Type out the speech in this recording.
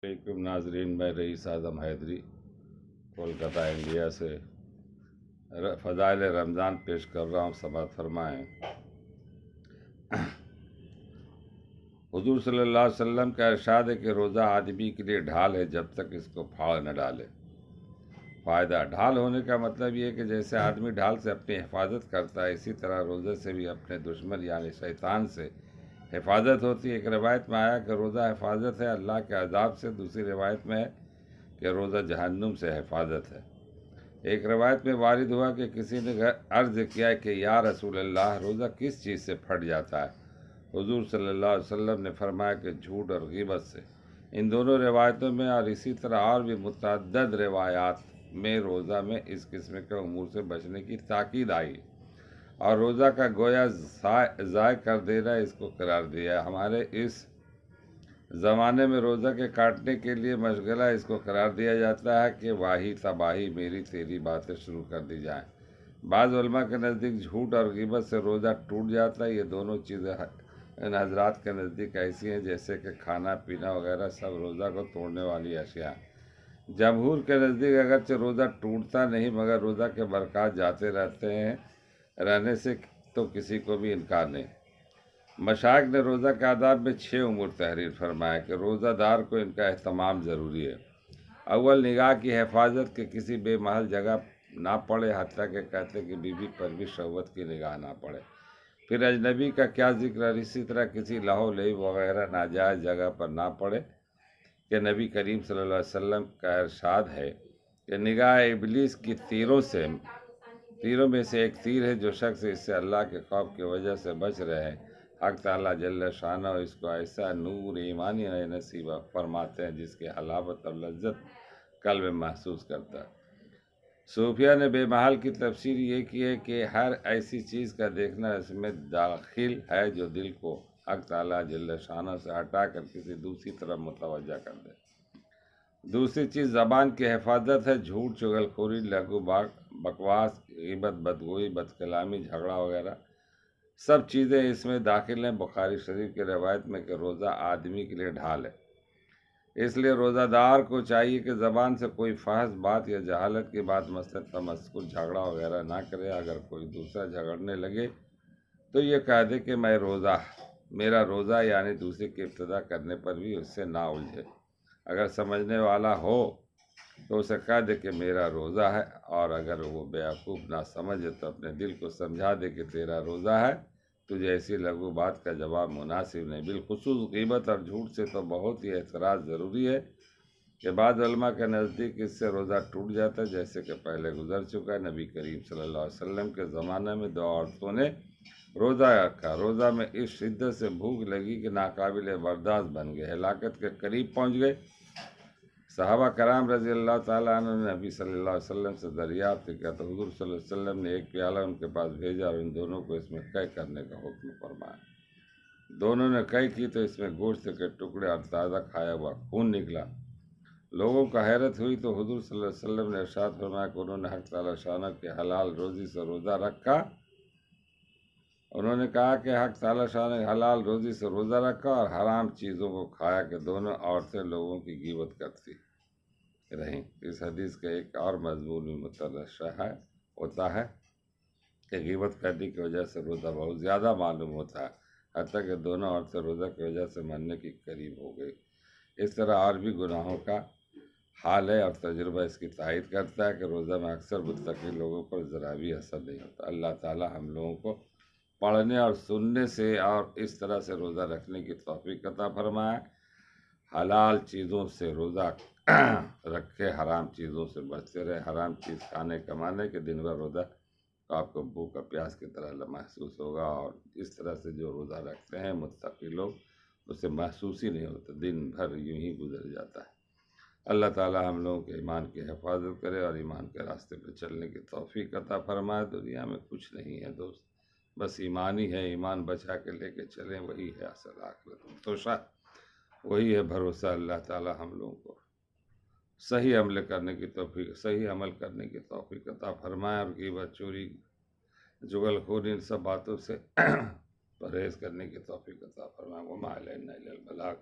علیکم ناظرین، میں رئیس اعظم حیدری کولکتہ انڈیا سے فضائل رمضان پیش کر رہا ہوں، سماعت فرمائیں۔ حضور صلی اللہ علیہ وسلم کا ارشاد ہے کہ روزہ آدمی کے لیے ڈھال ہے جب تک اس کو پھاڑ نہ ڈالے۔ فائدہ: ڈھال ہونے کا مطلب یہ ہے کہ جیسے آدمی ڈھال سے اپنی حفاظت کرتا ہے، اسی طرح روزے سے بھی اپنے دشمن یعنی شیطان سے حفاظت ہوتی ہے۔ ایک روایت میں آیا کہ روزہ حفاظت ہے اللہ کے عذاب سے، دوسری روایت میں ہے کہ روزہ جہنم سے حفاظت ہے۔ ایک روایت میں وارد ہوا کہ کسی نے عرض کیا کہ یا رسول اللہ، روزہ کس چیز سے پھٹ جاتا ہے؟ حضور صلی اللہ علیہ وسلم نے فرمایا کہ جھوٹ اور غیبت سے۔ ان دونوں روایتوں میں اور اسی طرح اور بھی متعدد روایات میں روزہ میں اس قسم کے امور سے بچنے کی تاکید آئی اور روزہ کا گویا ضائع کر دینا اس کو قرار دیا۔ ہمارے اس زمانے میں روزہ کے کاٹنے کے لیے مشغلہ اس کو قرار دیا جاتا ہے کہ واہی تباہی میری تیری باتیں شروع کر دی جائیں۔ بعض علماء کے نزدیک جھوٹ اور غیبت سے روزہ ٹوٹ جاتا ہے۔ یہ دونوں چیزیں ان حضرات کے نزدیک ایسی ہیں جیسے کہ کھانا پینا وغیرہ سب روزہ کو توڑنے والی اشیاء۔ جمہور کے نزدیک اگرچہ روزہ ٹوٹتا نہیں مگر روزہ کے برکات جاتے رہنے سے تو کسی کو بھی انکار نہیں۔ مشائخ نے روزہ کے آداب میں 6 امور تحریر فرمایا کہ روزہ دار کو ان کا اہتمام ضروری ہے۔ اول، نگاہ کی حفاظت کہ کسی بے محل جگہ نہ پڑے، حتیٰ کہ کہتے کہ بیوی پر بھی شہوت کی نگاہ نہ پڑے۔ پھر اجنبی کا کیا ذکر ہے، اسی طرح کسی لہو لعب وغیرہ ناجائز جگہ پر نہ پڑے کہ نبی کریم صلی اللہ علیہ وسلم کا ارشاد ہے کہ نگاہ ابلیس کی تیروں میں سے ایک تیر ہے، جو شخص اس سے اللہ کے خوف کی وجہ سے بچ رہے ہیں، حق تعالیٰ جل شانہ اس کو ایسا نور ایمانی نصیب فرماتے ہیں جس کی حلاوت اور لذت قلب میں محسوس کرتا ہے۔ صوفیہ نے بے محل کی تفسیر یہ کی ہے کہ ہر ایسی چیز کا دیکھنا اس میں داخل ہے جو دل کو حق تعالیٰ جل شانہ سے ہٹا کر کسی دوسری طرف متوجہ کر دے۔ دوسری چیز زبان کی حفاظت ہے۔ جھوٹ، چغل خوری، لغو بکواس، غیبت، بدگوئی، بد کلامی، جھگڑا وغیرہ سب چیزیں اس میں داخل ہیں۔ بخاری شریف کی روایت میں کہ روزہ آدمی کے لیے ڈھال ہے، اس لیے روزہ دار کو چاہیے کہ زبان سے کوئی فحش بات یا جہالت کی بات مثلا تمسکر، جھگڑا وغیرہ نہ کرے۔ اگر کوئی دوسرا جھگڑنے لگے تو یہ کہہ دے کہ میرا روزہ، یعنی دوسرے کی ابتدا کرنے پر بھی اس سے نہ الجھے۔ اگر سمجھنے والا ہو تو اسے کہہ دے کہ میرا روزہ ہے، اور اگر وہ بیوقوف نہ سمجھے تو اپنے دل کو سمجھا دے کہ تیرا روزہ ہے، تجھے ایسی لغو بات کا جواب مناسب نہیں۔ بالخصوص غیبت اور جھوٹ سے تو بہت ہی احتراز ضروری ہے کہ بعض علماء کے نزدیک اس سے روزہ ٹوٹ جاتا ہے، جیسے کہ پہلے گزر چکا ہے۔ نبی کریم صلی اللہ علیہ وسلم کے زمانے میں 2 عورتوں نے روزہ رکھا۔ روزہ میں اس شدت سے بھوک لگی کہ ناقابل برداشت بن گئے، ہلاکت کے قریب پہنچ گئے۔ صحابہ کرام رضی اللہ تعالیٰ عنہ نے نبی صلی اللہ علیہ وسلم سے دریافت کیا تو حضور صلی اللہ علیہ وسلم نے ایک پیالہ ان کے پاس بھیجا اور ان دونوں کو اس میں قے کرنے کا حکم فرمایا۔ دونوں نے قے کی تو اس میں گوشت کے ٹکڑے اور تازہ کھایا ہوا خون نکلا۔ لوگوں کو حیرت ہوئی تو حضور صلی اللہ علیہ وسلم نے ارشاد فرمایا کہ انہوں نے حق تعالیٰ شانہ کے حلال روزی سے روزہ رکھا۔ انہوں نے کہا کہ حق تعالیٰ شانہ نے حلال روزی سے روزہ رکھا اور حرام چیزوں کو کھایا کہ دونوں عورتیں لوگوں کی غیبت کرتی رہیں۔ اس حدیث کا ایک اور مضمون بھی مترشح ہوتا ہے کہ غیبت کرنے کی وجہ سے روزہ بہت زیادہ معلوم ہوتا ہے، حتیٰ کہ دونوں عورتیں روزہ کی وجہ سے مرنے کی قریب ہو گئی۔ اس طرح اور بھی گناہوں کا حال ہے اور تجربہ اس کی تائید کرتا ہے کہ روزہ میں اکثر متقی لوگوں پر ذرا بھی اثر نہیں ہوتا۔ اللہ تعالیٰ ہم لوگوں کو پڑھنے اور سننے سے اور اس طرح سے روزہ رکھنے کی توفیق عطا فرمائے۔ حلال چیزوں سے روزہ رکھے، حرام چیزوں سے بچتے رہے۔ حرام چیز کھانے کمانے کے دن بھر روزہ تو آپ کو بھوک اور پیاس کی طرح محسوس ہوگا، اور اس طرح سے جو روزہ رکھتے ہیں متقی لوگ اسے محسوس ہی نہیں ہوتا، دن بھر یوں ہی گزر جاتا ہے۔ اللہ تعالیٰ ہم لوگوں کے ایمان کی حفاظت کرے اور ایمان کے راستے پہ چلنے کی توفیق عطا فرمائے۔ دنیا میں کچھ نہیں ہے دوست، بس ایمان ہی ہے۔ ایمان بچا کے لے کے چلیں، وہی ہے اصل آخرت میں توشہ، وہی ہے بھروسہ۔ اللہ تعالیٰ ہم لوگوں کو صحیح عمل کرنے کی توفیق عطا فرمائے اور غیبت، چوری، جغل خوری، ان سب باتوں سے پرہیز کرنے کی توفیق عطا فرمائے۔ وما علینا الا البلاغ۔